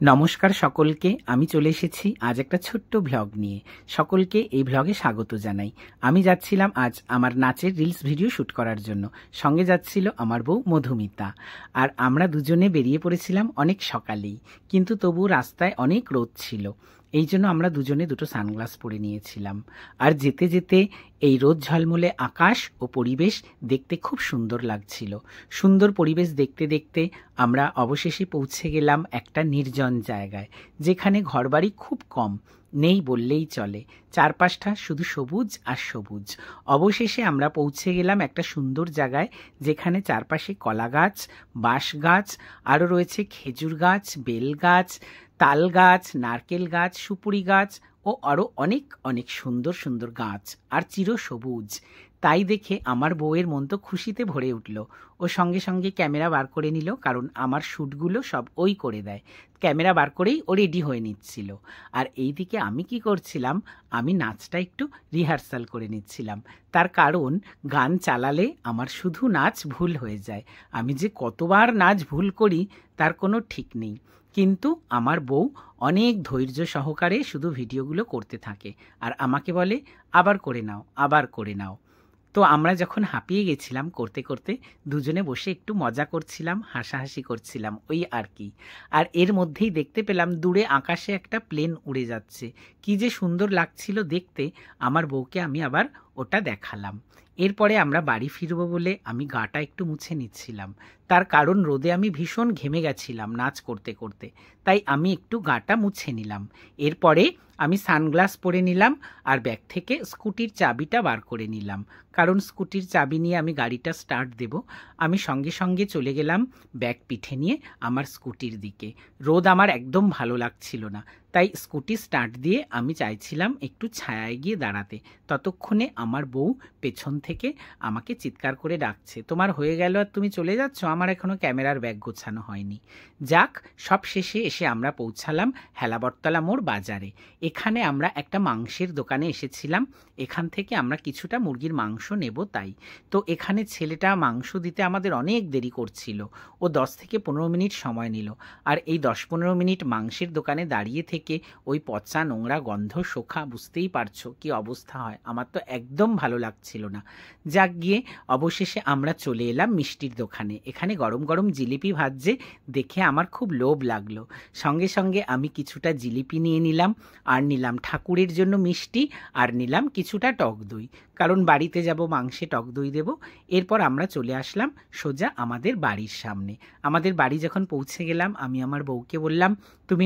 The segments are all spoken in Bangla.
নমস্কার সকলকে। আমি চলে এসেছি আজ একটা ছোট্ট ভ্লগ নিয়ে। সকলকে এই ভ্লগে স্বাগত জানাই। আমি যাচ্ছিলাম আজ আমার নাচের রিলস ভিডিও শ্যুট করার জন্য। সঙ্গে যাচ্ছিল আমার বউ মধুমিতা। আর আমরা দুজনে বেরিয়ে পড়েছিলাম অনেক সকালেই, কিন্তু তবু রাস্তায় অনেক রোদ ছিল। এই জন্য আমরা দুজনে দুটো সানগ্লাস পরে নিয়েছিলাম। আর যেতে যেতে এই রোদ ঝলমলে আকাশ ও পরিবেশ দেখতে খুব সুন্দর লাগছিল। সুন্দর পরিবেশ দেখতে দেখতে আমরা অবশেষে পৌঁছে গেলাম একটা নির্জন জায়গায়, যেখানে ঘরবাড়ি খুব কম, নেই বললেই চলে। চারপাশটা শুধু সবুজ আর সবুজ। অবশেষে আমরা পৌঁছে গেলাম একটা সুন্দর জায়গায়, যেখানে চারপাশে কলা গাছ, বাঁশ গাছ, আরও রয়েছে খেজুর গাছ, বেল গাছ, তাল গাছ, নারকেল গাছ, সুপুরি গাছ ও আরও অনেক অনেক সুন্দর সুন্দর গাছ, আর চিরসবুজ। তাই দেখে আমার বউয়ের মন তো খুশিতে ভরে উঠল। ও সঙ্গে সঙ্গে ক্যামেরা বার করে নিল, কারণ আমার শ্যুটগুলো সব ওই করে দেয়। ক্যামেরা বার করেই ও রেডি হয়ে নিচ্ছিল। আর এইদিকে আমি কি করছিলাম, আমি নাচটা একটু রিহার্সাল করে নিচ্ছিলাম। তার কারণ গান চালালে আমার শুধু নাচ ভুল হয়ে যায়। আমি যে কতবার নাচ ভুল করি তার কোনো ঠিক নেই। কিন্তু আমার বউ অনেক ধৈর্য সহকারে শুধু ভিডিওগুলো করতে থাকে, আর আমাকে বলে আবার করে নাও, আবার করে নাও। তো আমরা যখন হাঁপিয়ে গেছিলাম করতে করতে, দুজনে বসে একটু মজা করছিলাম, হাসাহাসি করছিলাম, ওই আর কি। আর এর মধ্যেই দেখতে পেলাম দূরে আকাশে একটা প্লেন উড়ে যাচ্ছে। কি যে সুন্দর লাগছিল দেখতে। আমার বউকে আমি আবার ওটা দেখালাম। এরপরে আমরা বাড়ি ফিরবো বলে আমি গাটা একটু মুছে নিচ্ছিলাম। তার কারণ রোদে আমি ভীষণ ঘেমে গেছিলাম নাচ করতে করতে, তাই আমি একটু গাটা মুছে নিলাম। এরপরে আমি সানগ্লাস পরে নিলাম আর ব্যাগ থেকে স্কুটির চাবিটা বার করে নিলাম, কারণ স্কুটির চাবি নিয়ে আমি গাড়িটা স্টার্ট দেব। আমি সঙ্গে সঙ্গে চলে গেলাম ব্যাগ পিঠে নিয়ে আমার স্কুটির দিকে। রোদ আমার একদম ভালো লাগছিল না, তাই স্কুটি স্টার্ট দিয়ে আমি চাইছিলাম একটু ছায়ায় গিয়ে দাঁড়াতে। ততক্ষণে আমার বউ পেছন থেকে আমাকে চিৎকার করে ডাকছে, তোমার হয়ে গেল আর তুমি চলে যাচ্ছ, আমার এখনও ক্যামেরার ব্যাগ গোছানো হয়নি। যাক, সব শেষে এসে আমরা পৌঁছালাম হেলাবরতলা মোড় বাজারে। এখানে আমরা একটা মাংসের দোকানে এসেছিলাম। এখান থেকে আমরা কিছুটা মুরগির মাংস নেব তাই। তো এখানে ছেলেটা মাংস দিতে আমাদের অনেক দেরি করছিল। ও 10 থেকে 15 মিনিট সময় নিল। আর এই 10-15 মিনিট মাংসের দোকানে দাঁড়িয়ে থেকে ওই পচা নোংরা গন্ধ শোকা, বুঝতেই পারছো কি অবস্থা হয়। আমার তো একদম ভালো লাগছিল না। যাক গিয়ে অবশেষে আমরা চলে এলাম মিষ্টির দোকানে। এখানে গরম গরম জিলিপি ভাজছে দেখে আমার খুব লোভ লাগলো। সঙ্গে সঙ্গে আমি কিছুটা জিলিপি নিয়ে নিলাম, আর নিলাম ঠাকুরের জন্য মিষ্টি, আর নিলাম কিছুটা টক দই, কারণ বাড়িতে যাব মাংসে টক দই দেব। এরপর আমরা চলে আসলাম সোজা আমাদের বাড়ির সামনে। আমাদের বাড়ি যখন পৌঁছে গেলাম, আমি আমার বউকে বললাম, তুমি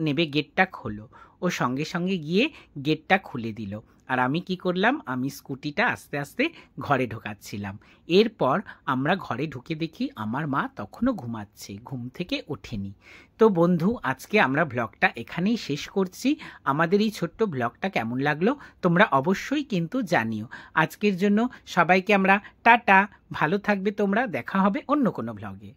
নেবে গেটটা খোলো। ও সঙ্গে সঙ্গে গিয়ে গেটটা খুলে দিল। আর আমি কি করলাম, আমি স্কুটিটা আস্তে আস্তে ঘরে ঢোকাচ্ছিলাম। এরপর আমরা ঘরে ঢুকে দেখি আমার মা তখনও ঘুমাচ্ছে, ঘুম থেকে ওঠেনি। তো বন্ধু, আজকে আমরা ব্লগটা এখানেই শেষ করছি। আমাদের এই ছোট্ট ব্লগটা কেমন লাগলো তোমরা অবশ্যই কিন্তু জানিও। আজকের জন্য সবাইকে আমরা টাটা, ভালো থাকবে তোমরা, দেখা হবে অন্য কোনো ব্লগে।